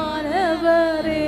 அதிசயமானவரே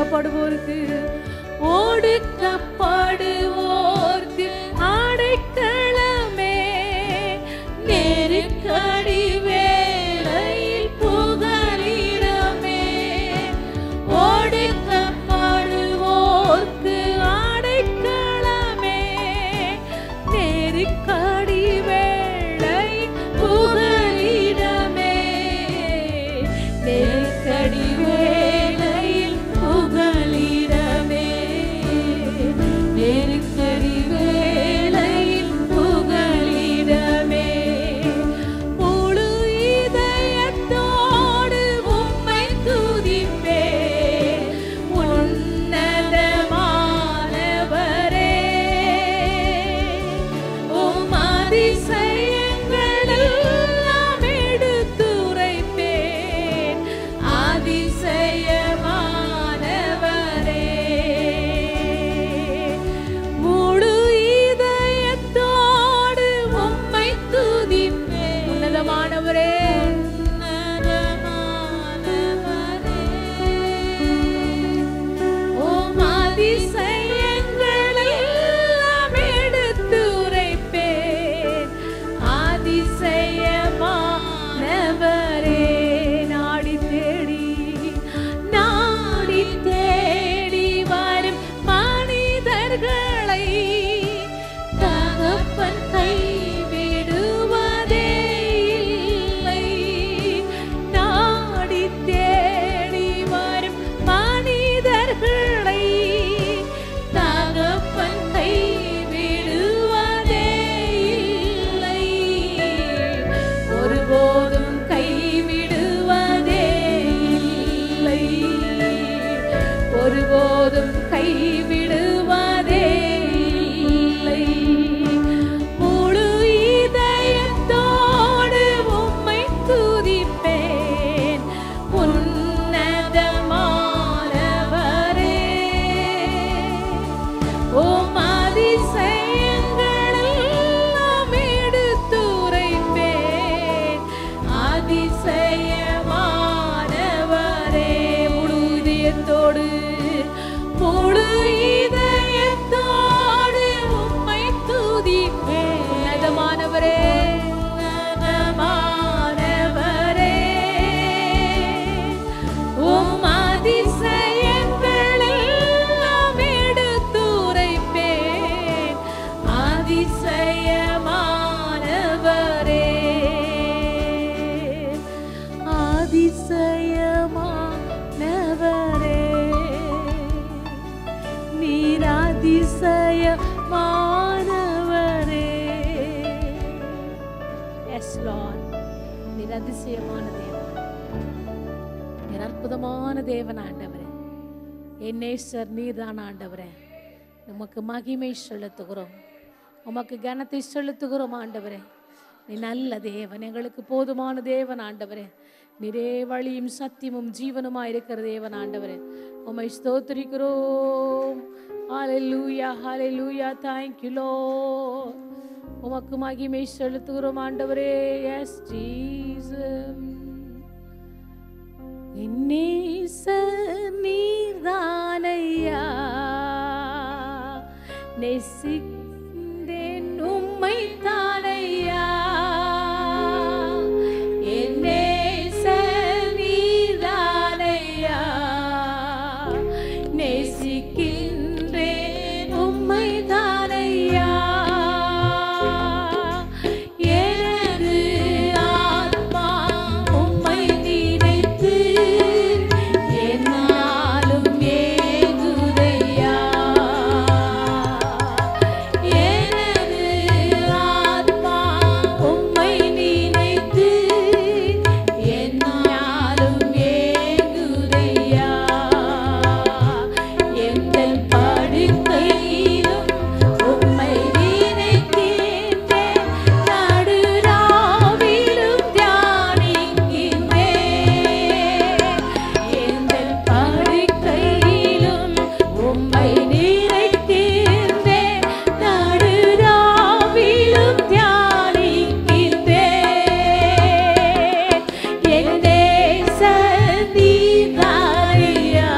ஒடுக்கப்படுவோருக்கு ஒடுக்கப்படுவோர்க்கு அடைக்கலமே நெருக்கடி வேளையில் புகலிடமே ஒடுக்கப்படுவோர்க்கு அடைக்கலமே நெருக்கடி வேளையில் புகலிடமே நெருக்கடி வேளையில் புகலிடமே நெருக்கடி வேளையில் புகலிடமே முழு இதயத்தோடு உம்மை துதிப்பேன் உன்னதமானவரே உம் அதிசயங்களெல்லாம் எடுத்துரைப்பேன் அதிசயமானவரே முழு இதயத்தோடு உம்மை துதிப்பேன் உன்னதமானவரே உம் அதிசயங்களெல்லாம் எடுத்துரைப்பேன் அதிசயமானவரே நாடி தேடி வரும் மனிதர்களை தகப்பன் கைவிடுவதே இல்லை நாடி தேடி வரும் மனிதர்களை தகப்பன் கைவிடுவதே இல்லை ஒருபோதும் கைவிடுவதே இல்லை ஒருபோதும் கைவிடுவதே இல்லை முழு இதயத்தோடு உம்மை துதிப்பேன் உன்னதமானவரே உம் அதிசயங்களெல்லாம் எடுத்துரைப்பேன் அதிசயமானவரே முழு இதயத்தோடு உம்மை துதிப்பேன் உன்னதமானவரே உன்னதமானவரே உம் அதிசயங்களெல்லாம் எடுத்துரைப்பேன் அதிசயமானவரே அதிசயமானவரே நீர் அதிசயமானவரே எஸ் லார்ட் நீர் அதிசயமான தேவன் நீர் அற்புதமான தேவன் ஆண்டவரே என் நேசர் நீர்தான் ஆண்டவரே உமக்கு மகிமை செலுத்துகிறோம் உமக்கு கனத்தை செலுத்துகிறோம் ஆண்டவரே நீ நல்ல தேவன் எங்களுக்கு போதுமான தேவன் ஆண்டவரே நீரே வழியும் சத்தியமும் ஜீவனுமாய் இருக்கிற தேவன் ஆண்டவரே உம்மை ஸ்தோத்திரிக்கிறோம் ஹalleluya hallelujah thank you lord உமக்கு மகிமை செலுத்துகிறோம் ஆண்டவரே yes jesus நேசர் நீர்தானையா நேசித்தேன் உம்மை தானையா என் நேசர் நீர்தானையா நேசிக்கின்றேன் உம்மை தானையா எனது ஆத்மா உம்மை நினைத்து என்னாலும் ஏங்குதையா எனது ஆத்மா உம்மை நினைத்து என்னாலும் ஏங்குதையா எங்கள் படுக்கையிலும் உம்மை நினைக்கின்றேன் நடுராவிலும் தியானிக்கின்றேன் எங்கள் படுக்கையிலும் உம்மை நினைக்கின்றேன் நடுராவிலும் தியானிக்கின்றேன் என் நேசர் நீர்தானையா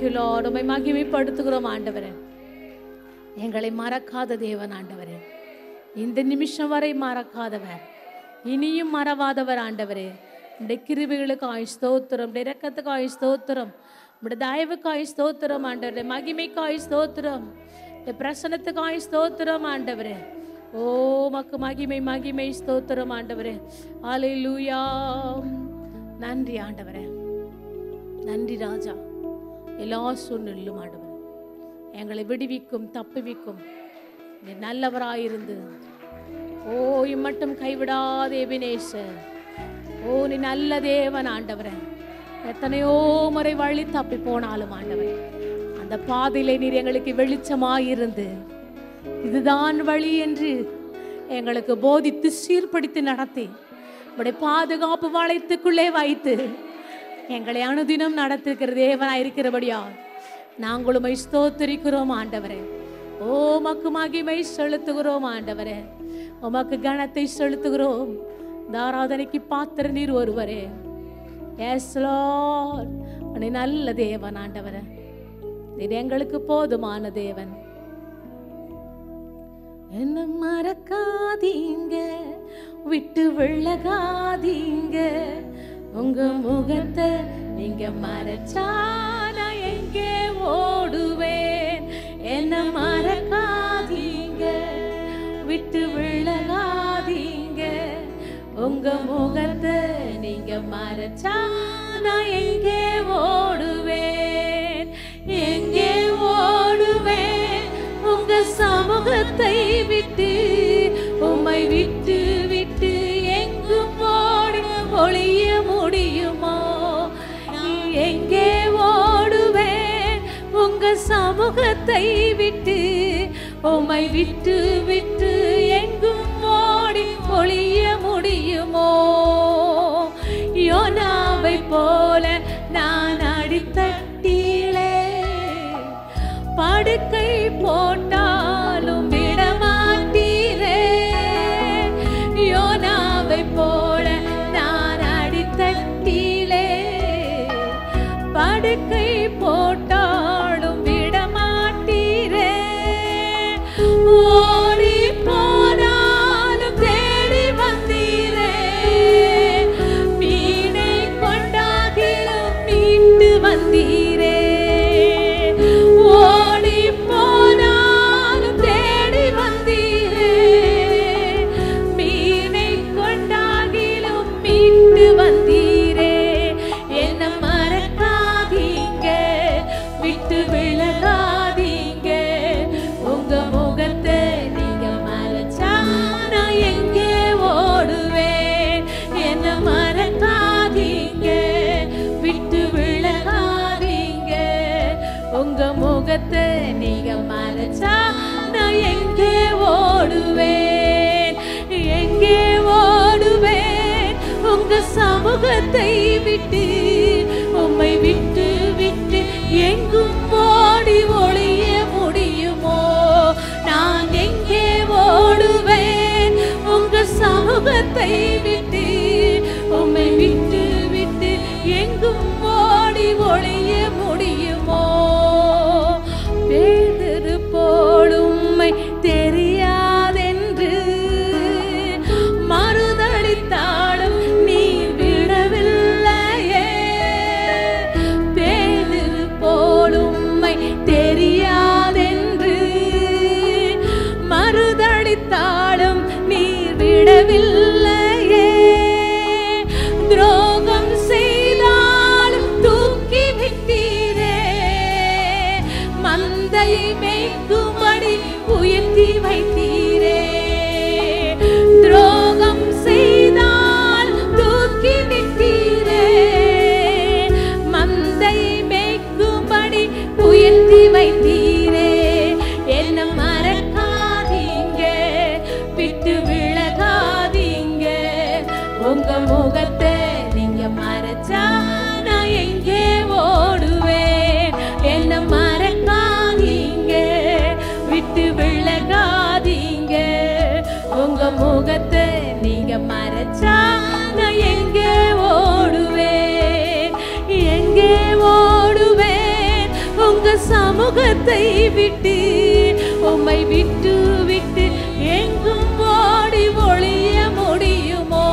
தேங்க்யூ லார்ட். உம்மை மகிமைப்படுத்துகிறோம் ஆண்டவரே. எங்களை மறக்காத தேவன் ஆண்டவரே, இந்த நிமிஷம் வரை மறக்காதவர், இனியும் மறவாதவர் ஆண்டவரே. உடைய கிருபைகளுக்காய் ஸ்தோத்திரம், உடைய இரக்கத்துக்காய் ஸ்தோத்திரம், உடைய தயவுக்காய் ஸ்தோத்திரம் ஆண்டவரே. மகிமைக்காய் ஸ்தோத்திரம், உடைய பிரசன்னத்துக்காய் ஸ்தோத்திரம் ஆண்டவரே. ஓ மக்கு மகிமை மகிமை ஸ்தோத்திரம் ஆண்டவரே. அல்லேலூயா. நன்றி ஆண்டவரே, நன்றி ராஜா. எல்லா சூழ்நிலையிலும் ஆண்டவரே எங்களை விடுவிக்கும் தப்புவிக்கும் நீ நல்லவராயிருந்து. ஓ இம்மட்டும் கைவிடாத எபினேசர், ஓ நீ நல்ல தேவன் ஆண்டவரே. எத்தனையோ முறை வழி தப்பி போனாலும் ஆண்டவரே அந்த பாதையிலே நீர் எங்களுக்கு வெளிச்சமாயிருந்து இதுதான் வழி என்று எங்களுக்கு போதித்து சீர்படுத்தி நடத்தி உடைய பாதுகாப்பு வளையத்துக்குள்ளே வைத்து எங்களை அனுதினம் நடத்திருக்கிற தேவனாயிருக்கிறபடியா நாங்களும் ஸ்தோத்திரிக்கிறோம் ஆண்டவரே. ஓ உமக்கு மகிமை செலுத்துகிறோம் ஆண்டவரே, உமக்கு கனத்தை செலுத்துகிறோம். ஆராதனைக்கு பாத்திர நீர் ஒருவரே. எஸ் லார்ட், நீ நல்ல தேவன் ஆண்டவரே, நீர் எங்களுக்கு போதுமான தேவன். என்ன மறக்காதீங்க, விட்டு விலகாதீங்க, உங்க முகத்தை நீங்க மறைச்சா நான் எங்கே ஓடுவேன். என்ன மறக்காதீங்க, விட்டு விலகாதீங்க, உங்க முகத்தை நீங்க மறைச்சா நான் எங்கே ஓடுவேன். எங்கே ஓடுவேன் உங்க சமூகத்தை விட்டு, உம்மை விட்டு விட்டு எங்கும் ஓடி ஒளிய முடியுமோ? எங்கே ஓடுவேன் உங்க சமூகத்தை விட்டு, உம்மை விட்டு விட்டு எங்கும் ஓடி ஒளிய முடியுமோ? யோனாவை போல நான் அடித்தட்டிலே படுக்கை போட்டாலும் விடமாட்டீரே. யோனாவை போல நான் அடித்தட்டிலே படுக்கை போட்டாலும் விடமாட்டீரே. ஓடி போனாலும் தேடி வந்தீரே, மீனை கொண்டாகிலும் மீண்டு வந்தீரே. ஓடி போனாலும் தேடி வந்தீரே, மீனை கொண்டாகிலும் மீண்டு வந்தீரே. என்ன மறக்காதீங்க, விட்டு விலகாதீங்க, உங்க முகத்தை நீங்க மறைச்சா நான் எங்கே ஓடுவேன். என்ன மறக்காதீங்க, விட்டு விலகாதீங்க, உங்க முகத்தை நீங்க மறைச்சா நான் எங்கே ஓடுவேன். எங்கே ஓடுவேன் உங்க சமூகத்தை விட்டு, உம்மை விட்டு விட்டு எங்கும் ஓடி ஒளிய முடியுமோ? நான் எங்கே ஓடுவேன் உங்க சமூகத்தை விட்டு, உம்மை விட்டு விட்டு எங்கும் ஓடி ஒளிய முடியுமோ? பேதுரு போல் உம்மை தெரியாதென்று மறுதளித்தாலும் நீர் விடவில்லையே. பேதுரு போல் உம்மை தெரியாதென்று மறுதளித்தாலும் நீர் விடவில்லையே. துரோகம் செய்தாலும் தூக்கி விட்டீரே, மந்தையை மேய்க்கும்படி உயர்த்தி வைத்தீரே. துரோகம் செய்தால் தூக்கி விட்டீரே, மந்தையை மேய்க்கும்படி உயர்த்தி வைத்தீரே. என்ன மறக்காதீங்க, விட்டு விலகாதீங்க, உங்க முகத்தை நீங்க மறைச்சா நான் எங்கே ஓடுவேன். என்ன மறக்காதீங்க, விட்டு விலகாதீங்க, உங்க முகத்தை நீங்க மறைச்சா நான் எங்கே ஓடுவேன். எங்கே ஓடுவேன் சமூகத்தை விட்டு உம்மை விட்டு விட்டு எங்கும் ஓடி ஒளிய முடியுமோ?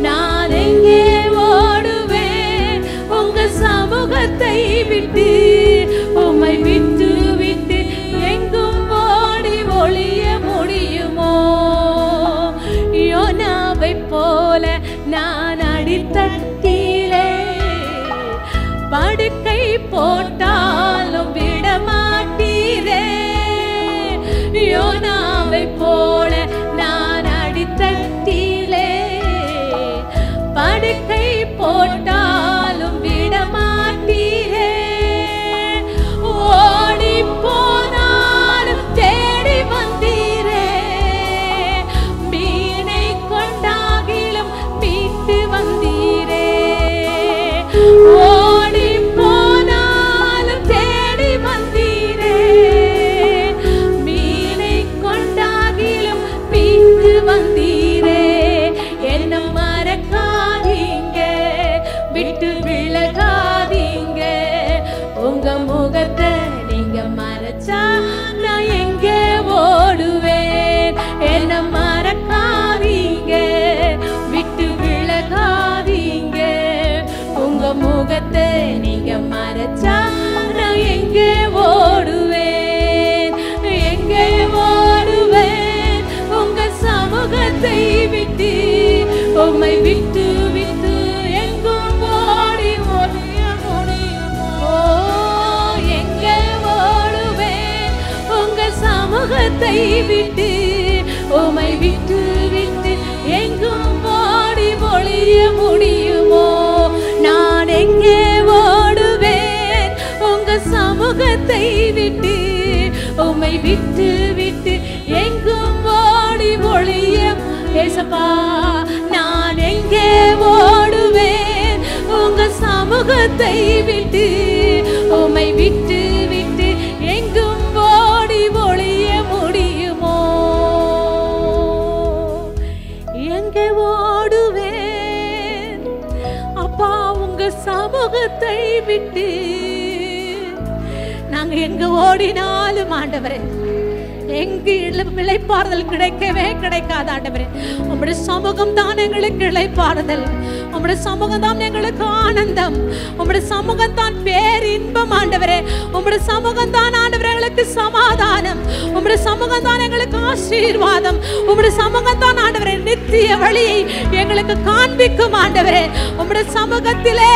நான் எங்கே ஓடுவேன் உங்க சமூகத்தை விட்டு உம்மை விட்டு விட்டு எங்கும் ஓடி ஒளிய முடியுமோ? யோனாவை போல நான் அடித்தட்டிலே படுக்கை போட்டாலும் விடமாட்டீரே. யோனாவை போல நான் அடித்தட்டிலே படுக்கை போட்டாலும் விடமாட்டீரே. ஓடி போனாலும் தேடி வந்தீரே. மீனை கொண்டாகிலும் மீட்டு வந்தீரே. ஓடி போனாலும் தேடி வந்தீரே. மீனை கொண்டாகிலும் மீட்டு வந்தீரே. என்ன மறக்காதீங்க, விட்டு விலகாதீங்க. உங்க முகத்தை நீங்க மறைச்சா நான் எங்கே ஓடுவேன்? என்ன மறக்காதீங்க, விட்டு விலகாதீங்க. உங்க முகத்தை நீங்க மறைச்சா நான் எங்கே ஓடுவேன்? எங்கே ஓடுவேன் உங்க சமூகத்தை விட்டு? உம்மை விட்டு விட்டு எங்கும் ஓடி ஒளிய முடியுமோ? எங்கே ஓடுவேன் உங்க சமூகத்தை விட்டு? உம்மை விட்டு விட்டு எங்கும் ஓடி ஒளிய முடியுமோ? நான் எங்கே ஓடுவேன் உங்க சமூகத்தை விட்டு? உம்மை விட்டு விட்டு எங்கும் ஓடி ஒளிய. ஏசப்பா, நான் எங்கே ஓடுவேன் உங்க சமூகத்தை விட்டு? உம்மை விட்டு விட்டு எங்கும் ஓடி ஒளிய முடியுமோ? எங்கே ஓடுவேன் அப்பா உங்க சமூகத்தை விட்டு? நாங்க எங்க ஓடினாலும் ஆண்டவரே எங்கு இளைப்பாறுதல் கிடைக்கவே கிடைக்காது ஆண்டவரே. உம்முடைய சமூகம் தான் எங்களுக்கு இளைப்பாறுதல். உம்முடைய சமூகம் தான் எங்களுக்கு ஆனந்தம். உம்முடைய சமூகம் தான் பேரின்பம் ஆண்டவரே. உம்முடைய சமூகம் தான் ஆண்டவரே எங்களுக்கு சமாதானம். உம்முடைய சமூகம் தான் எங்களுக்கு ஆசீர்வாதம். உம்முடைய சமூகம் தான் ஆண்டவரே நித்திய வழியை எங்களுக்கு காண்பிக்கும் ஆண்டவரே. உம்முடைய சமூகத்திலே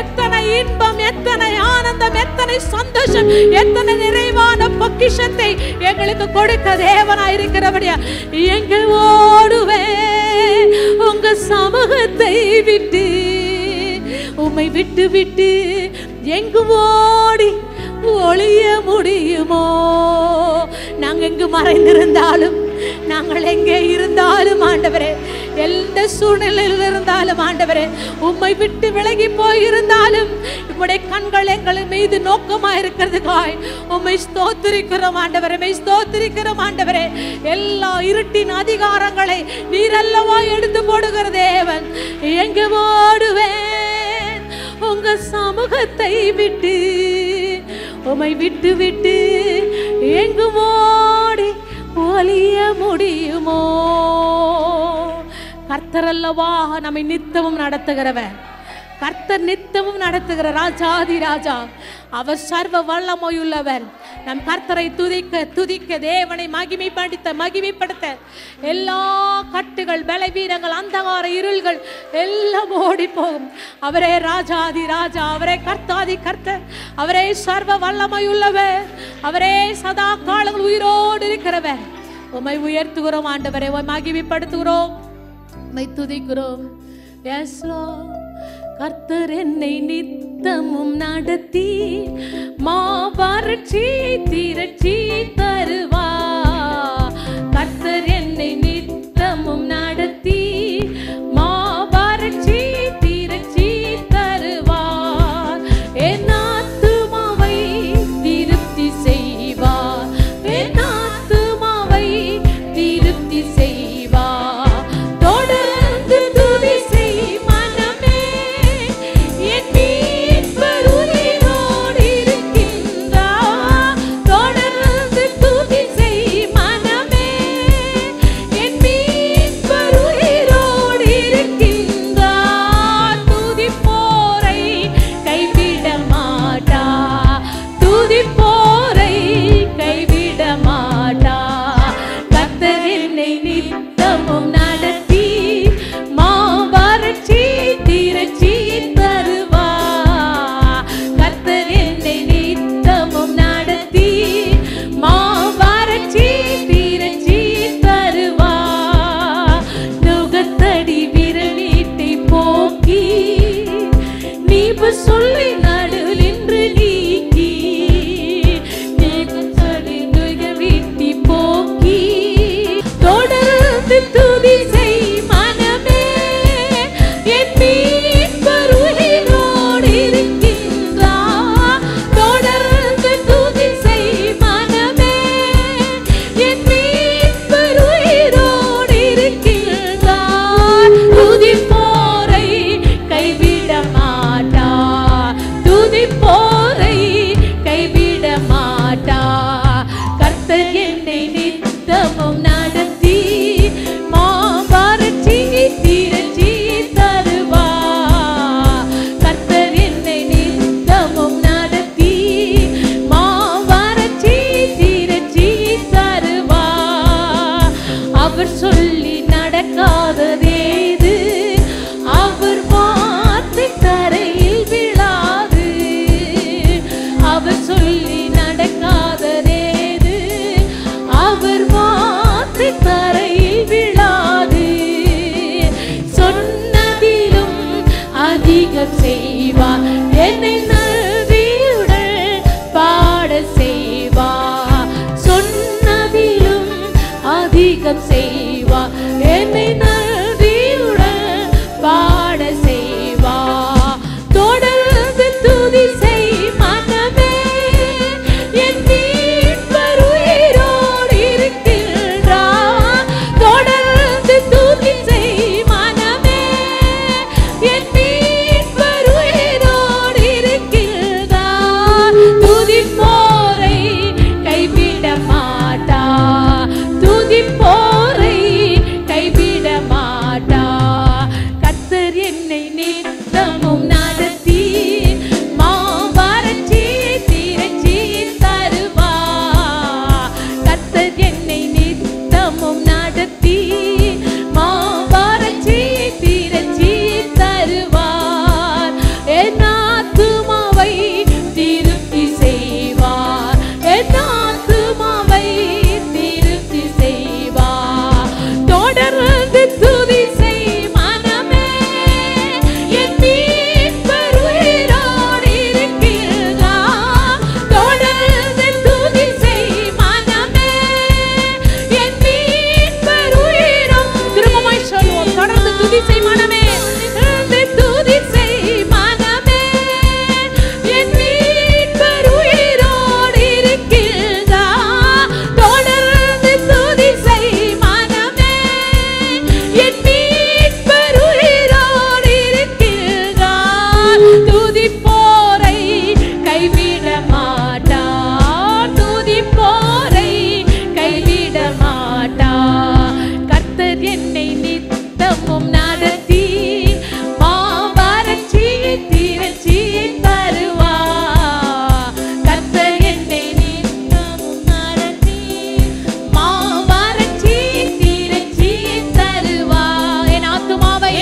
எத்தனை இன்பம், எத்தனை ஆனந்தம், எத்தனை சந்தோஷம், எத்தனை நிறைவான பொக்கிஷத்தை எங்களுக்கு கொடுக்க தேவனாய் இருக்கிறபடியா எங்க ஓடுவேன் உங்க சமூகத்தை விட்டு? உம்மை விட்டு விட்டு எங்கு ஓடி ஒளிய முடியுமோ? நாங்க எங்கு மறைந்திருந்தாலும், நாங்கள் எங்கே இருந்தாலும் ஆண்டவரே, எந்த சூழ்நிலையில் இருந்தாலும் ஆண்டவரே, உம்மை விட்டு விலகி போயிருந்தாலும் உம்முடைய கண்கள் எங்கள் மீது நோக்கமா இருக்கிறதுக்காய் உம்மை ஸ்தோத்திரிக்கிறோம் ஆண்டவரே. உம்மை ஸ்தோத்திரிக்கிறோம் ஆண்டவரே. எல்லா இருட்டின் அதிகாரங்களை நீரல்லவா எடுத்து போடுகிற தேவன். எங்கே ஓடுவேன் உங்க சமூகத்தை விட்டு? உம்மை விட்டு விட்டு எங்கும் ஓடி ஒளிய முடியுமோ? கர்த்தர் அல்லவா நம்மை நித்தமும் நடத்துகிறவர். கர்த்தர் நித்தமும் நடத்துகிற ராஜாதி ராஜா. அவர் சர்வ வல்லமையுள்ளவர். நம் கர்த்தரை துதிக்க துதிக்க, தேவனை மகிமைப்படுத்த எல்லா கட்டுகள், பலவீனங்கள், அந்தகார இருள்கள் எல்லாம் ஓடி போகும். அவரே ராஜாதி ராஜா, அவரே கர்த்தாதி கர்த்தர், அவரே சர்வ வல்லமையுள்ளவர், அவரே சதா காலங்கள் உயிரோடு இருக்கிறவர். உம்மை உயர்த்துகிறோம் ஆண்டவரே, உம்மை மகிமைப்படுத்துகிறோம், உம்மை துதிக்கிறோம். Yes Lord. கர்த்தர் என்னை நித்தமும் நடத்தி மாவறட்சி திரட்சி தருவார். கர்த்தர் என்னை நித்தமும் நடத்தி மாவறட்சி திரட்சி தருவார். என் ஆத்துமாவை திருப்தி செய்வார். என் ஆத்துமாவை திருப்தி செய்வார். தொடர்ந்து துதி செய் மனமே, என் மீட்பர் உயிரோடு இருக்கின்றார். தீமை நடுவில் நின்று நீக்கி விட்டி போக்கி தொடர்ந்து துதி செய் மனமே என் மீட்பர் உயிரோடு இருக்கின்றார். தொடர்ந்து துதி செய் மனமே என் மீட்பர் உயிரோடு இருக்கின்றார். துதிப்போரை கைவிட மாட்டார், துதிப்போரை கைவிட மாட்டார். கர்த்தர் என்னை நித்தமும் நடத்தி மாவறட்சியை தீரச்சி தருவார். கர்த்தர் என்னை நித்தமும் நடத்தி மாவறட்சியை தீரச்சி தருவார். அவர் சொல்லி நடக்காததேது, அவர் வார்த்தை தரையில் விழாது. அவர் சொல்லி நடக்காததேது, அவர் வார்த்தை தரையில் விழாது. சொன்னதிலும் அதிகம் செய்வார், என்னை நன்றியுடன் பாட செய்வார். சொன்னதிலும் அதிகம் செய்வார், என்னை நன்றியுடன் பாட செய்வார். தொடர்ந்து துதி செய் மனமே என் மீட்பர் உயிரோடு இருக்கின்றார். தொடர்ந்து துதி செய் மனமே என் மீட்பர் உயிரோடு இருக்கின்றார். துதிப்போரை கைவிட மாட்டார், துதிப்போரை கைவிட மாட்டார். கர்த்தர் என்னை நித்தமும் நடத்தி மாவறட்சியை தீரச்சி தருவார். கர்த்தர் என்னை நித்தமும் நடத்தி மாவறட்சியை தீரச்சி தருவார். என் ஆத்துமாவை திருப்தி செய்வார், என் ஆத்துமாவை திருப்தி செய்வார். தொடர்ந்து துதி செய் மனமே என் மீட்பர் உயிரோடு இருக்கின்றார். தொடர்ந்து துதி செய் மனமே என் மீட்பர் உயிரோடு. திரும்பமாய் சொல்வோம், தொடர்ந்து துதி செய் மனமே, தொடர்ந்து துதி செய் மனமே என் மீட்பர் உயிரோடு இருக்கின்றார். தொடர்ந்து துதி செய் மனமே என் மீட்பர் உயிரோடு இருக்கின்றார். துதிப்போரை கைவிட மாட்டார், துதிப்போரை கைவிட மாட்டார். கர்த்தர் என்னை நித்தமும் நடத்தி மாவறட்சியை தீரச்சி தருவார். கர்த்தர் என்னை நித்தமும் நடத்தி மாவறட்சியை தீரச்சி தருவார். என் ஆத்துமாவை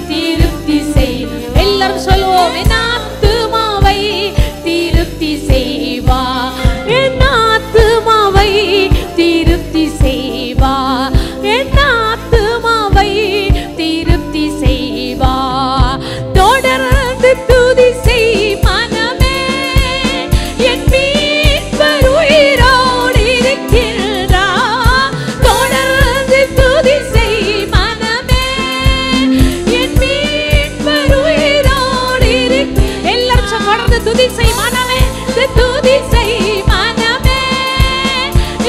திருப்தி செய். எல்லாரும் சொல்லுவோம், என் ஆத்துமாவை திருப்தி செய்வார், என் ஆத்துமாவை திருப்தி செய்வார், என் ஆத்துமாவை திருப்தி செய்வார். தொடர்ந்து துதி செய் மனமே என் மீட்பர் உயிரோடு இருக்கின்றார். தொடர்ந்து துதி செய் மனமே என் மீட்பர் உயிரோடு இருக்கின்றார். எல்லாரும் தொடர்ந்து துதி செய் மனமே, துதி செய் மனமே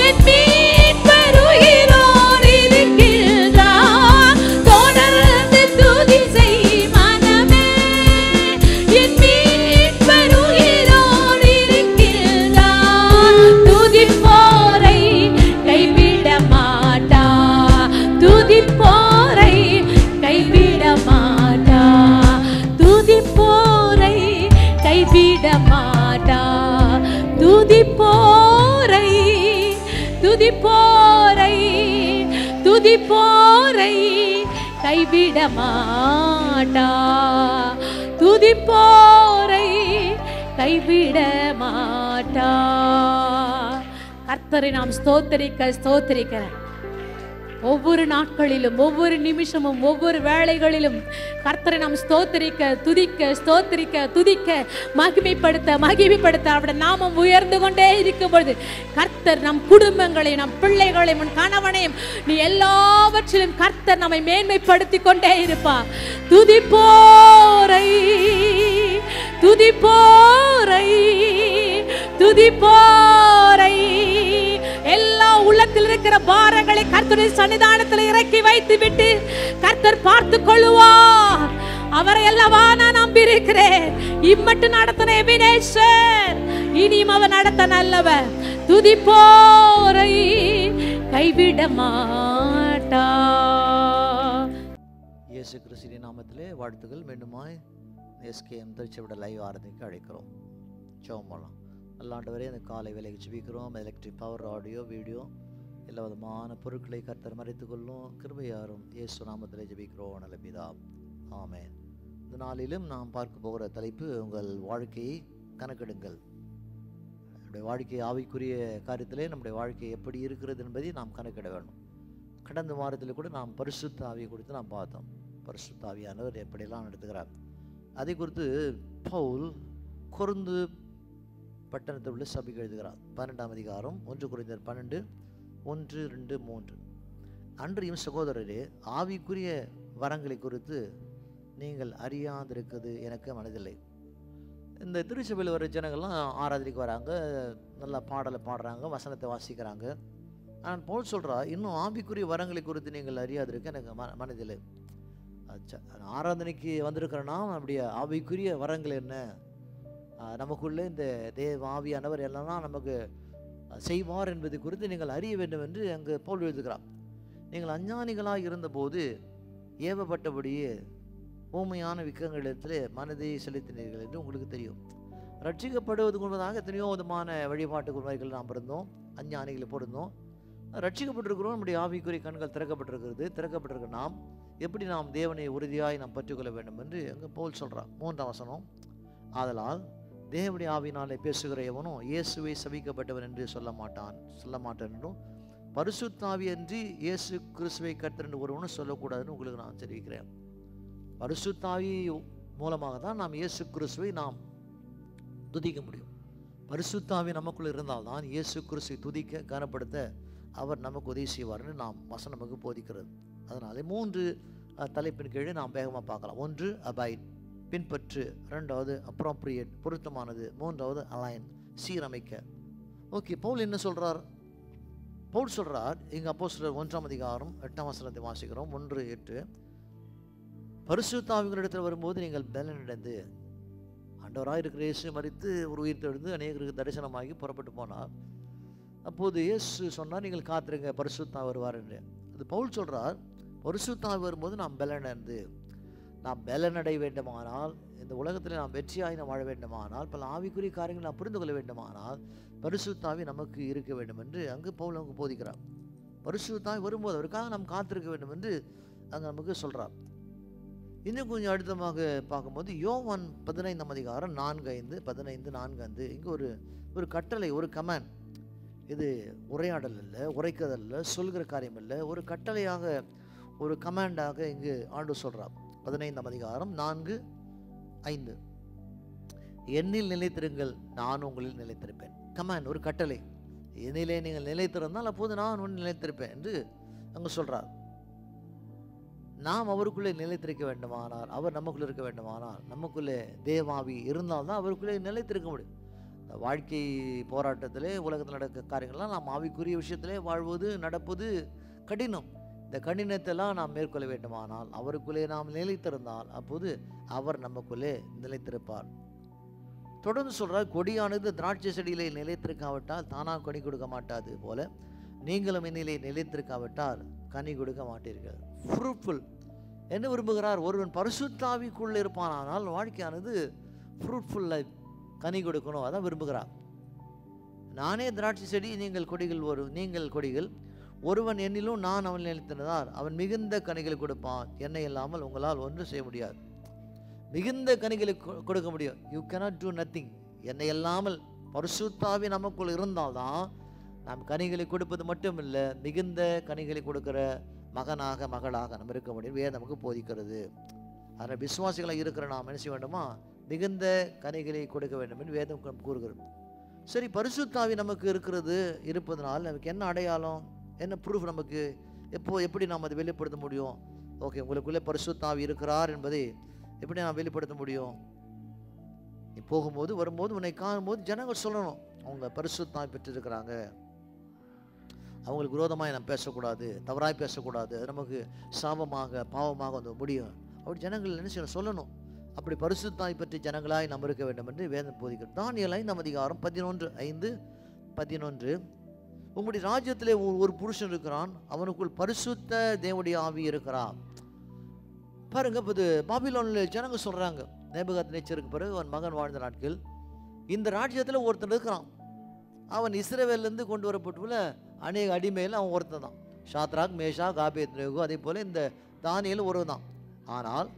என் மீட்பர் உயிரோடு இருக்கின்றார். தொடர்ந்து துதி செய் மனமே என் மீட்பர் உயிரோடு இருக்கின்றார். துதிப்போரை கைவிட மாட்டார், துதிப்போரை கைவிட மாட்டார், துதிப்போரை கைவிட மாட்டார். துதிப்போரை, துதிப்போரை, துதிப்போரை கைவிட மாட்டார், துதிப்போரை கைவிட மாட்டார். கர்த்தரை நாம் ஸ்தோத்திரிக்க ஒவ்வொரு நாட்களிலும், ஒவ்வொரு நிமிஷமும், ஒவ்வொரு வேளைகளிலும் கர்த்தரை நாம் ஸ்தோத்திரிக்க, துதிக்க, மகிமைப்படுத்த அவருடைய நாமம் உயர்ந்து கொண்டே இருக்கும் பொழுது கர்த்தர் நம் குடும்பங்களையும், நம் பிள்ளைகளையும், நம் கணவனையும், நீ எல்லாவற்றிலும் கர்த்தர் நம்மை மேன்மைப்படுத்தி கொண்டே இருப்பார். துதிப்போரை எல்லா உள்ளத்தில் இருக்கிற பாரங்களை கர்த்தருடைய சன்னிதானத்தில் இறக்கி வைத்து விட்டு கர்த்தர் பார்த்து கொள்ளுவார். அவரை அல்லவா நான் நம்பியிருக்கிறேன். இம்மட்டு நடத்தின எபினேசர் இனியும் அவர் நடத்த நல்லவர். துதிப்போரை கைவிட மாட்டார். இயேசு கிறிஸ்துவின் நாமத்திலே வாழ்த்துக்கள். மீண்டுமாய் எஸ்கேஎம் திருச்சபையோட லைவ் ஆராதனைக்கு அழைக்கிறோம். ஜெபம் பண்ணலாம். நல்ல ஆண்டவரே, அந்த காலை வேலைக்கு ஜெபிக்கிறோம். எலக்ட்ரிக் பவர், ஆடியோ, வீடியோ எல்லா விதமான பொருட்களை கர்த்தர் மறைத்து கொள்ளும் கிருபையாரும் இயேசு நாமத்திலே ஜெபிக்கிறோம் நல்ல பிதா, ஆமென். இந்த நாளிலும் நாம் பார்க்க போகிற தலைப்பு, உங்கள் வாழ்க்கையை கணக்கெடுங்கள். நம்முடைய வாழ்க்கை ஆவிக்குரிய காரியத்திலே நம்முடைய வாழ்க்கை எப்படி இருக்கிறது என்பதை நாம் கணக்கிட வேண்டும். கடந்த வாரத்தில் கூட நாம் பரிசுத்த ஆவியை குறித்து நாம் பார்த்தோம். பரிசுத்த ஆவியானவர் எப்படியெல்லாம் நடத்துகிறார் அதை குறித்து பவுல் கொரிந்து பட்டணத்தில் உள்ள சபைக்கு எழுதுகிறார். 12ஆம் அதிகாரம் 1 கொரிந்தியர் 12, 1, 2, 3. அன்றியும் சகோதரரே, ஆவிக்குரிய வரங்களை குறித்து நீங்கள் அறியாதிருக்கிறது எனக்கு மனதில்லை. இந்த திருச்சபையில் வர ஜனங்கள்லாம் ஆராதனைக்கு வராங்க, நல்லா பாடலை பாடுறாங்க, வசனத்தை வாசிக்கிறாங்க. ஆனால் பவுல் சொல்கிறா, இன்னும் ஆவிக்குரிய வரங்களை குறித்து நீங்கள் அறியாதிருக்க எனக்கு மனதில்லை. ஆராதனைக்கு வந்திருக்கிறனா அப்படியே ஆவிக்குரிய வரங்கள் என்ன, நமக்குள்ளே இந்த தேவ ஆவியானவர் எல்லாம் நமக்கு செய்வார் என்பதை குறித்து நீங்கள் அறிய வேண்டும் என்று அங்கு பவுல் எழுதுகிறார். நீங்கள் அஞ்ஞானிகளாக இருந்தபோது ஏவப்பட்டபடியே ஊமையான விக்கங்களிடத்திலே மனதை செலுத்தினீர்கள் என்று உங்களுக்கு தெரியும். ரட்சிக்கப்படுவதற்கு முன்பதாக எத்தனையோ விதமான வழிபாட்டு முறைகள் நாம் இருந்தோம், அஞ்ஞானிகளை பொருந்தோம். ரட்சிக்கப்பட்டிருக்கிறோம், நம்முடைய ஆவிக்குரிய கண்கள் திறக்கப்பட்டிருக்க நாம் எப்படி நாம் தேவனை உறுதியாய் நாம் பற்றிக்கொள்ள வேண்டும் என்று அங்கே பவுல் சொல்கிறார். 3ஆம் வசனம், ஆதலால் தேவனுடைய ஆவினாலே பேசுகிற எவனும் இயேசுவை சபிக்கப்பட்டவன் என்று சொல்ல மாட்டான் என்றும், பரிசுத்த ஆவி அன்றி இயேசு கிறிஸ்துவை கர்த்தர் என்று ஒருவனும் சொல்லக்கூடாதுன்னு உங்களுக்கு நான் தெரிவிக்கிறேன். பரிசுத்த ஆவி மூலமாக தான் நாம் இயேசு கிறிஸ்துவை நாம் துதிக்க முடியும். பரிசுத்த ஆவி நமக்குள்ள இருந்தால்தான் இயேசு கிறிஸ்துவை துதிக்க கனப்படுத்த அவர் நமக்கு உதவி செய்வார்னு நாம் வசனம் நமக்கு போதிக்கிறது. அதனால 3 தலைப்பின் கீழே நாம் வேகமாக பார்க்கலாம். 1 அபைட், பின்பற்று. 2வது அப்ரோப்ரியேட், பொருத்தமானது. 3வது அலைன், சீரமைக்க. ஓகே, பவுல் என்ன சொல்றார்? பவுல் சொல்றார் இங்க அப்போஸ்தலர் 1ஆம் அதிகாரம் 8ஆம் வசனத்தை வாசிக்கிறோம். 1:8, பரிசுத்த ஆவியினிடத்தில் வரும்போது நீங்கள் பலனடைந்து, ஆண்டவராக இருக்கிற இயேசு மரித்து ஒரு உயிர் தெழுந்து அநேகருக்கு தரிசனமாகி புறப்பட்டு போனார். அப்போது இயேசு சொன்னார், நீங்கள் காத்திருங்க, பரிசுத்த ஆவி வருவார் என்று. அது பவுல் சொல்றார், பரிசுத்த ஆவி வரும்போது நாம் பலனடைந்து, நாம் பலனடைய வேண்டுமானால், இந்த உலகத்தில் நாம் வெற்றியாய் நாம் வாழ வேண்டுமானால், பல ஆவிக்குரிய காரியங்கள் நாம் புரிந்து கொள்ள வேண்டுமானால் பரிசுத்த ஆவி நமக்கு இருக்க வேண்டும் என்று அங்கு பவுல் நமக்கு போதிக்கிறார். பரிசுத்த ஆவி வரும்போது அவருக்காக நாம் காத்திருக்க வேண்டும் என்று அங்கே நமக்கு சொல்றார். இன்னும் கொஞ்சம் அழுத்தமாக பார்க்கும்போது யோவான் 15ஆம் அதிகாரம் 4:5, 15:4. இங்கே ஒரு கட்டளை, ஒரு கமாண்ட். இது உரையாடல் இல்லை, உரைக்கதல் இல்லை, சொல்கிற காரியம் இல்லை, ஒரு கட்டளையாக, ஒரு கமாண்டாக இங்கு ஆண்டு சொல்றார். 15ஆம் அதிகாரம் 4:5, என்னில் நிலைத்திருங்கள், நான் உங்களில் நிலைத்திருப்பேன். கமாண்ட், ஒரு கட்டளை. என்னிலே நீங்கள் நிலைத்திருந்தால் அப்போது நான் ஒன்று நிலைத்திருப்பேன் என்று அங்கு சொல்றார். நாம் அவருக்குள்ளே நிலைத்திருக்க வேண்டுமானால், அவர் நமக்குள்ளே இருக்க வேண்டுமானால், நமக்குள்ளே தேவாவி இருந்தால்தான் அவருக்குள்ளே நிலைத்திருக்க முடியும். வாழ்க்கை போராட்டத்திலே, உலகத்தில் நடக்க காரியங்கள்லாம் நாம் ஆவிக்குரிய விஷயத்திலே வாழ்வது, நடப்பது கடினம். இந்த கடினத்தெல்லாம் நாம் மேற்கொள்ள வேண்டுமானால், அவருக்குள்ளே நாம் நிலைத்திருந்தால் அப்போது அவர் நமக்குள்ளே நிலைத்திருப்பார். தொடர்ந்து சொல்றார், கொடியானது திராட்சை செடியிலே நிலைத்திருக்காவிட்டால் தானாக கனி கொடுக்க மாட்டாது போல நீங்களும் என்னிலே நிலைத்திருக்காவிட்டால் கனி கொடுக்க மாட்டீர்கள். ஃப்ரூட்ஃபுல் என்ன விரும்புகிறார்? ஒருவன் பரிசுத்த ஆவிக்குள்ளே இருப்பானால் வாழ்க்கையானது ஃப்ரூட்ஃபுல் லைஃப், கனி கொடுக்கணும், அதான் விரும்புகிறார். நானே திராட்சை செடி, நீங்கள் கொடிகள். ஒருவன் என்னிலும் நான் அவன் நிலைத்திருந்தார் அவன் மிகுந்த கனிகளை கொடுப்பான். என்னை இல்லாமல் உங்களால் ஒன்றும் செய்ய முடியாது. மிகுந்த கனிகளை கொடுக்க முடியும். You cannot do nothing. என்னை இல்லாமல் பரிசுத்த ஆவி நமக்குள் இருந்தால்தான் நாம் கனிகளை கொடுப்பது மட்டும் இல்லை, மிகுந்த கனிகளை கொடுக்கிற மகனாக மகளாக நம்ம இருக்க முடியும் வேதம் நமக்கு போதிக்கிறது. அதனால் விசுவாசிகளாக இருக்கிற நாம் என்ன செய்ய வேண்டுமா? மிகுந்த கனிகளை கொடுக்க வேண்டும் என்று வேதம் கூறுகிறது. சரி, பரிசுத்த ஆவி நமக்கு இருப்பதனால் நமக்கு என்ன அடையாளம், என்ன ப்ரூஃப், நமக்கு எப்படி நாம் அதை வெளிப்படுத்த முடியும்? ஓகே, உங்களுக்குள்ளே பரிசுத்த ஆவி இருக்கிறார் என்பதை எப்படி நான் வெளிப்படுத்த முடியும்? நீ போகும்போது வரும்போது உன்னை காணும்போது ஜனங்கள் சொல்லணும் அவங்க பரிசுத்த ஆவி பெற்றிருக்கிறாங்க, அவங்களுக்கு விரோதமாக நம்ம பேசக்கூடாது, தவறாய் பேசக்கூடாது, அது நமக்கு சாபமாக பாவமாக வந்து முடியும். அப்படி ஜனங்கள் என்ன செய்யணும்? சொல்லணும். அப்படி பரிசுத்த ஆவி பற்றி ஜனங்களாய் நம்ம இருக்க வேண்டும் என்று வேதம் போதிக்கிறது. தானியேல் 5 அதிகாரம் 11:5-11, உங்களுடைய ராஜ்யத்திலே ஒரு புருஷன் இருக்கிறான், அவனுக்குள் பரிசுத்த தேவனுடைய ஆவி இருக்கிறான். பாருங்க, இப்போ பாபிலோனில் ஜனங்க சொல்றாங்க, நேபுகாத்நேச்சருக்கு பிறகு அவன் மகன் வாழ்ந்த நாட்கள் இந்த ராஜ்யத்தில் ஒருத்தன் இருக்கிறான், அவன் இஸ்ரவேலிருந்து கொண்டு வரப்பட்டுள்ள அநேக அடிமையில் அவன் ஒருத்தன் தான். ஷாத்ராக், மேஷாக், ஆபேத்நேகோ, அதே போல இந்த தானியேல் ஒரு தான். ஆனால்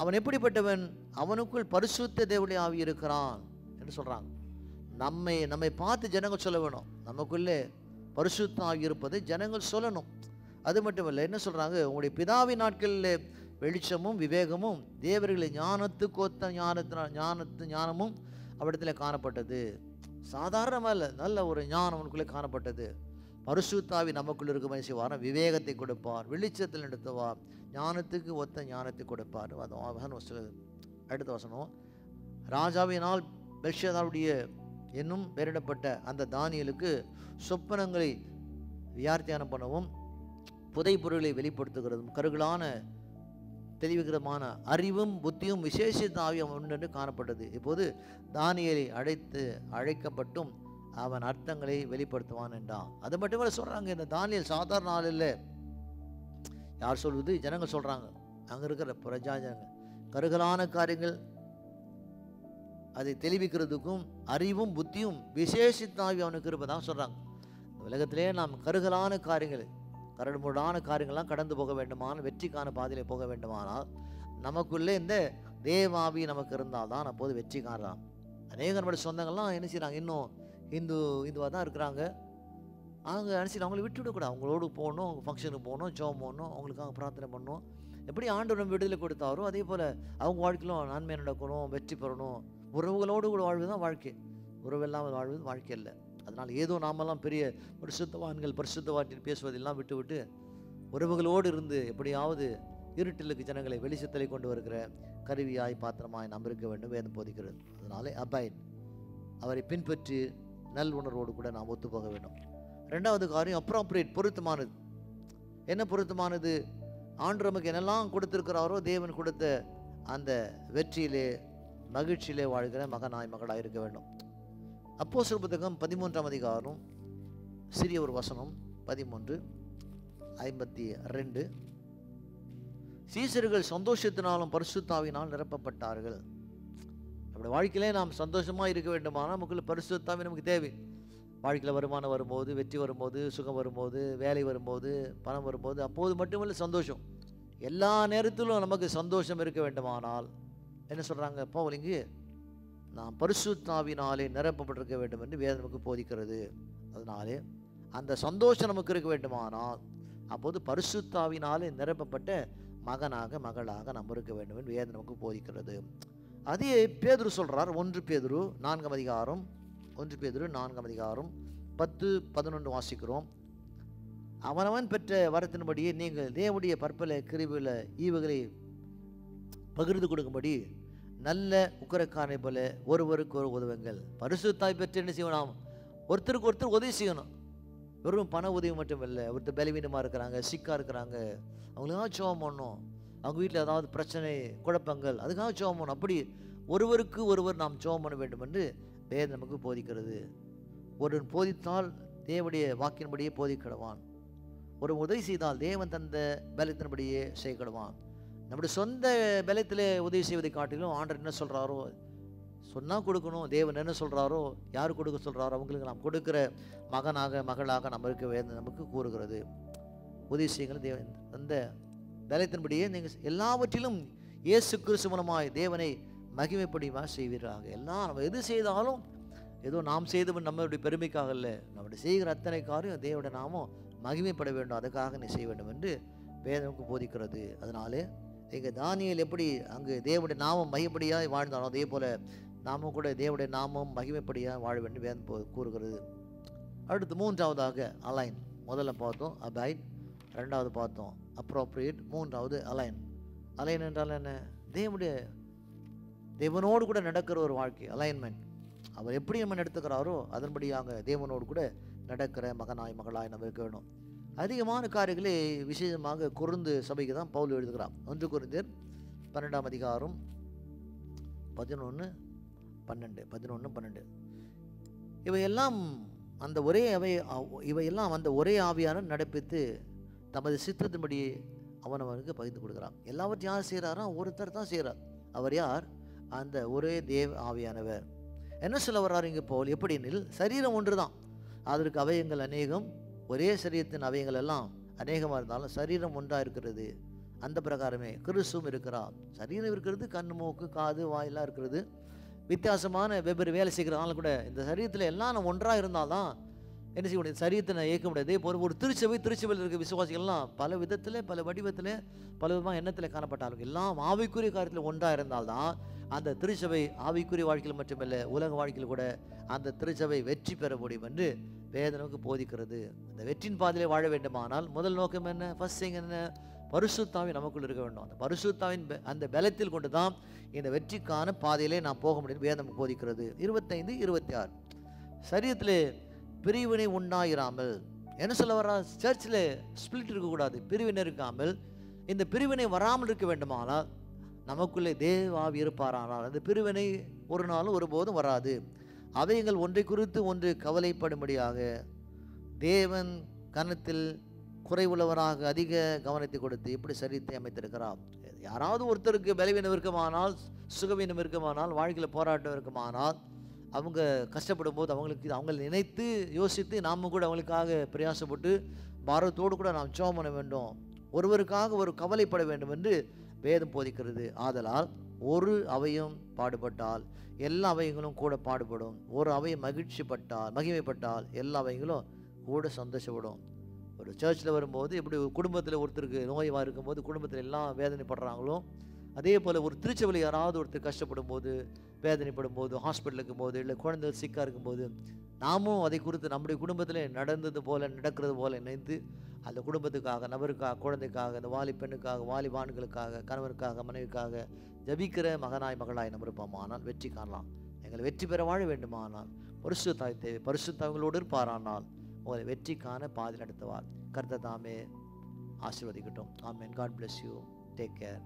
அவன் எப்படிப்பட்டவன்? அவனுக்குள் பரிசுத்த தேவனுடைய ஆவி இருக்கிறான் என்று சொல்றாங்க. நம்மை பார்த்து ஜனங்கள் சொல்ல வேணும், நமக்குள்ளே பரிசுத்த ஆவி இருப்பதை ஜனங்கள் சொல்லணும். அது மட்டும் இல்லை, என்ன சொல்றாங்க? உங்களுடைய பிதாவின் நாட்களில் வெளிச்சமும் விவேகமும் தேவர்களை ஞானத்துக்கு ஒத்த ஞானமும் அவரிடத்தில் காணப்பட்டது. சாதாரணமாக இல்லை, நல்ல ஒரு ஞானம் அவனுக்குள்ளே காணப்பட்டது. பரிசுத்த ஆவி நமக்குள்ள இருக்க மாதிரி செய்வார், விவேகத்தை கொடுப்பார், வெளிச்சத்தில் நடத்துவார், ஞானத்துக்கு ஒத்த ஞானத்தை கொடுப்பார். அடுத்த வசனம், ராஜாவினால் பெல்ஷாத்சாருடைய என்னும் பெயரிடப்பட்ட அந்த தானியேலுக்கு சொப்பனங்களை வியார்த்தியானம் பண்ணவும் புதை பொருளை வெளிப்படுத்துகிறதும் கருகலான தெளிவுகிறமான அறிவும் புத்தியும் விசேஷித்த ஆவியும் ஒன்று காணப்பட்டது. இப்போது தானியேலை அழைக்கப்பட்டும் அவன் அர்த்தங்களை வெளிப்படுத்துவான் என்றான். அது மட்டுமே சொல்றாங்க, இந்த தானியேல் சாதாரண ஆள் இல்லை. யார் சொல்வது? ஜனங்கள் சொல்றாங்க, அங்க இருக்கிற பிரஜா ஜனங்கள். கருகலான காரியங்கள் அதை தெளிவிக்கிறதுக்கும் அறிவும் புத்தியும் விசேஷித்த ஆவி அவனுக்கு இருப்பதாக சொல்றாங்க. உலகத்திலே நாம் கருகலான காரியங்கள், கரடுமுரடான காரியங்கள்லாம் கடந்து போக வேண்டுமானால், வெற்றிக்கான பாதையிலே போக வேண்டுமானால் நமக்குள்ளே இந்த தேவாவி நமக்கு இருந்தால் தான் அப்போது வெற்றி காணலாம். அநேக நம்மளுடைய சொந்தங்கள்லாம் என்ன செய்கிறாங்க? இன்னும் இந்துவாக தான் இருக்கிறாங்க. அவங்க என்ன செய்யணும்? அவங்களை விட்டு விடக்கூடாது. அவங்களோடு போகணும், அவங்க ஃபங்க்ஷனுக்கு போகணும், ஜெபம் பண்ணணும், அவங்களுக்காக பிரார்த்தனை பண்ணணும். எப்படி ஆண்டவர் நம்ம விடுதலை கொடுத்தாரோ அதே போல் அவங்க வாழ்க்கையிலும் நன்மை நடக்கணும், வெற்றி பெறணும். உறவுகளோடு கூட வாழ்வு தான் வாழ்க்கை, உறவில்லாமல் வாழ்வது வாழ்க்கை இல்லை. அதனால் ஏதோ நாமெல்லாம் பெரிய பரிசுத்தவான்கள் பரிசுத்தவான்கள் பேசுவதெல்லாம் விட்டு உறவுகளோடு இருந்து எப்படியாவது இருட்டிலுக்கு ஜனங்களை வெளிச்சத்தலை கொண்டு வருகிற கருவியாய் பாத்திரமாய் நாம் இருக்க வேண்டும் வேதம் போதிக்கிறது. அதனாலே அபைட், அவரை பின்பற்றி நல் உணர்வோடு கூட நாம் ஒத்து போக வேண்டும். ரெண்டாவது காரியம் அப்ராப்ரியேட், பொருத்தமானது. என்ன பொருத்தமானது? ஆண்டவர் நமக்கு என்னெல்லாம் கொடுத்திருக்கிறாரோ தேவன் கொடுத்த அந்த வெற்றியிலே மகிழ்ச்சியிலே வாழ்கிற மகனாய் மகளாய் இருக்க வேண்டும். அப்போஸ்தலர் புத்தகம் 13ஆம் அதிகாரம் சிறிய ஒரு வசனம் 13:52, சீசர்கள் சந்தோஷத்தினாலும் பரிசுத்த ஆவியினால் நிரப்பப்பட்டார்கள். நம்முடைய வாழ்க்கையிலே நாம் சந்தோஷமாக இருக்க வேண்டுமானால் நமக்குள்ள பரிசுத்த ஆவி நமக்கு தேவை. வாழ்க்கையில் வருமானம் வரும்போது, வெற்றி வரும்போது, சுகம் வரும்போது, வேலை வரும்போது, பணம் வரும்போது, அப்போது மட்டுமல்ல சந்தோஷம், எல்லா நேரத்திலும் நமக்கு சந்தோஷம் இருக்க வேண்டுமானால் என்ன சொல்கிறாங்க பவுல் இங்கு? நாம் பரிசுத்த ஆவியினாலே நிரப்பப்பட்டிருக்க வேண்டும் என்று வேதம் நமக்கு போதிக்கிறது. அதனாலே அந்த சந்தோஷம் நமக்கு இருக்க வேண்டுமானால் அப்போது பரிசுத்த ஆவியினாலே நிரப்பப்பட்ட மகனாக மகளாக நம்ம இருக்க வேண்டும் என்று வேதம் நமக்கு போதிக்கிறது. அதே பேதுரு சொல்கிறார், 1 பேதுரு 4ஆம் அதிகாரம் 10-11 வாசிக்கிறோம். அவனவன் பெற்ற வரத்தின்படியே நீங்கள் தேவனுடைய பற்பல கிருபையுள்ள ஈவுகளை பகிர்ந்து கொடுக்கும்படி நல்ல உக்கரக்காரனை போல ஒருவருக்கு ஒரு உதவுங்கள். பரிசுத்தாய் பெற்று என்ன செய்யணும்? ஒருத்தருக்கு ஒருத்தர் உதவி செய்யணும். வெறும் பண உதவி மட்டும் இல்லை. ஒருத்தர் பலவீனமாக இருக்கிறாங்க, சிக்காக இருக்கிறாங்க, அவங்களுக்காக ஜெபம் பண்ணணும். அவங்க வீட்டில் ஏதாவது பிரச்சனை குழப்பங்கள், அதுக்காக ஜெபம் பண்ணணும். அப்படி ஒருவருக்கு ஒருவர் நாம் ஜெபம் பண்ண வேண்டும் என்று வேதம் நமக்கு போதிக்கிறது. ஒருவன் போதித்தால் தேவனுடைய வாக்கின்படியே போதிக்கிடுவான். ஒரு உதவி செய்தால் தேவன் தந்த பலத்தின்படியே செய்கிடுவான். நம்முடைய சொந்த பலத்தில் உதவி செய்வதை காட்டிலும் ஆண்டவர் என்ன சொல்கிறாரோ சொன்னால் கொடுக்கணும். தேவன் என்ன சொல்கிறாரோ, யார் கொடுக்க சொல்கிறாரோ அவங்களுக்கு நாம் கொடுக்குற மகனாக மகளாக நம்ம இருக்க வேதம் நமக்கு கூறுகிறது. உதவி செய்யுங்கள். தேவன் அந்த பலத்தின்படியே நீங்கள் எல்லாவற்றிலும் இயேசு கிறிஸ்து மூலமாய் தேவனை மகிமைப்படியுமா செய்வீராக. எல்லாம் நம்ம எது செய்தாலும் ஏதோ நாம் செய்து நம்மளுடைய பெருமைக்காக இல்லை, நம்முடைய செய்கிற அத்தனை காரியம் தேவனுடைய நாமம் மகிமைப்பட வேண்டும், அதுக்காக நீ செய்ய வேண்டும் என்று வேதனுக்கு போதிக்கிறது. அதனாலே இங்கே தானியேல் எப்படி அங்கு தேவனுடைய நாமம் மகிமைப்படியாக வாழ்ந்தாலும் அதே போல் நாமும் கூட தேவனுடைய நாமம் மகிமைப்படியாக வாழ வேண்டும் வேதம் கூறுகிறது. அடுத்து மூன்றாவதாக அலைன். முதல்ல பார்த்தோம் அபைட், ரெண்டாவது பார்த்தோம் அப்ரோப்ரியேட், மூன்றாவது அலைன். அலைன் என்றால் என்ன? தேவனோடு கூட நடக்கிற ஒரு வாழ்க்கை, அலைன்மெண்ட். அவர் எப்படி நம்ம நடத்துக்கிறாரோ அதன்படியாக தேவனோடு கூட நடக்கிற மகனாய் மகளாய் நம்ம இருக்க வேணும். அதிகமான காரியங்களே விசேஷமாக கொரிந்து சபைக்கு தான் பவுல் எழுதுகிறார். 1 கொரிந்தியர் 12ஆம் அதிகாரம் 11-12 இவையெல்லாம் அந்த ஒரே ஆவியானவர் நடப்பித்து தமது சித்தத்தின்படி அவனவனுக்கு பகிர்ந்து கொடுக்குறான். எல்லாவற்றையும் யார் செய்கிறாரோ ஒருத்தர் தான் செய்கிறார். அவர் யார்? அந்த ஒரே தேவ ஆவியானவர். என்ன சொல்ல வர்றாரு இங்கே போல்? எப்படினில் சரீரம் ஒன்று தான், அதற்கு அவயங்கள் அநேகம், ஒரே சரீரத்தின் அவயங்கள் எல்லாம் அநேகமாக இருந்தாலும் சரீரம் ஒன்றாக இருக்கிறது. அந்த பிரகாரமே கிறிஸ்துவும் இருக்கிறார். சரீரம் இருக்கிறது, கண் மூக்கு காது வாயெல்லாம் இருக்கிறது, வித்தியாசமான வெவ்வேறு வேலை செய்கிறதுனால கூட இந்த சரீரத்தில் எல்லாம் நம்ம ஒன்றாக இருந்தால்தான் என்ன செய்ய முடியும்? சரீரத்தை நான் இயக்க முடியாது. இதே போல் ஒரு திருச்சபையில் இருக்க விசுவாசிகள்லாம் பல விதத்தில் பல வடிவத்தில் பல விதமாக எண்ணத்தில் காணப்பட்டாலும் எல்லாம் ஆவிக்குரிய காரியத்தில் ஒன்றாக இருந்தால்தான் அந்த திருச்சபை ஆவிக்குரிய வாழ்க்கையில் மட்டுமல்ல உலக வாழ்க்கையில் கூட அந்த திருச்சபை வெற்றி பெற முடியும் என்று வேதனுக்கு போதிக்கிறது. அந்த வெற்றியின் பாதையிலே வாழ வேண்டுமானால் முதல் நோக்கம் என்ன? ஃபர்ஸ்ட் திங் என்ன? பரிசுத்தாவி நமக்குள் இருக்க வேண்டும். அந்த பரிசுத்தாவின் அந்த பலத்தில் கொண்டு தான் இந்த வெற்றிக்கான பாதையிலே நாம் போக முடியும் வேதம் போதிக்கிறது. 25-26 சரீரத்தில் பிரிவினை உண்டாயிராமல். என்ன சொல்ல வர்றா? சர்ச்சில் ஸ்பிளிட் இருக்கக்கூடாது, பிரிவினை இருக்காமல். இந்த பிரிவினை வராமல் இருக்க வேண்டுமானால் நமக்குள்ளே தேவாவி இருப்பாரானால் அந்த பிரிவினை ஒரு நாளும் ஒருபோதும் வராது. அவைகள் ஒன்றை குறித்து ஒன்று கவலைப்படும்படியாக தேவன் கனத்தில் குறைவுள்ளவராக அதிக கவனத்தை கொடுத்து எப்படி சரீரத்தை அமைத்திருக்கிறார். யாராவது ஒருத்தருக்கு பலவீனம் இருக்குமானால், சுகவீனம் இருக்குமானால், வாழ்க்கையில் போராட்டம் இருக்குமானால், அவங்க கஷ்டப்படும் போது அவங்களை நினைத்து யோசித்து நாம் கூட அவங்களுக்காக பிரயாசப்பட்டு பாரத்தோடு கூட நாம் ஜெபம் பண்ண வேண்டும். ஒருவருக்காக ஒரு கவலைப்பட வேண்டும் என்று வேதம் போதிக்கிறது. ஆதலால் ஒரு அவையும் பாடுபட்டால் எல்லா அவைகளும் கூட பாடுபடும். ஒரு அவையும் மகிமைப்பட்டால் எல்லா அவைகளும் கூட சந்தோஷப்படும். ஒரு சர்ச்சில் வரும்போது எப்படி குடும்பத்தில் ஒருத்தருக்கு நோயமாக இருக்கும்போது குடும்பத்தில் எல்லாம் வேதனைப்படுறாங்களோ அதே போல் ஒரு திருச்சபையில் யாராவது ஒருத்தர் கஷ்டப்படும் போது வேதனைப்படும் போது ஹாஸ்பிட்டல் இருக்கும்போது இல்லை குழந்தைகள் சிக்காக இருக்கும்போது நாமும் அதை குறித்து நம்முடைய குடும்பத்தில் நடக்கிறது போல நினைத்து அந்த குடும்பத்துக்காக, நபருக்காக, குழந்தைக்காக, அந்த வாலி பெண்ணுக்காக, வாலிபான்களுக்காக, கணவனுக்காக, மனைவிக்காக ஜபிக்கிற மகனாய் மகளாய் நம்ம இருப்போமானால் வெற்றி காணலாம். எங்களை வெற்றி பெற வாழ வேண்டுமானால் பரிசுத்தாய் தேவை. பரிசுத்தவங்களோடு இருப்பாரானால் உங்களை வெற்றிக்கான பாதை நடத்துவார். கர்த்தர் தாமே ஆசீர்வதிக்கட்டும். ஆமென். God bless you. Take care.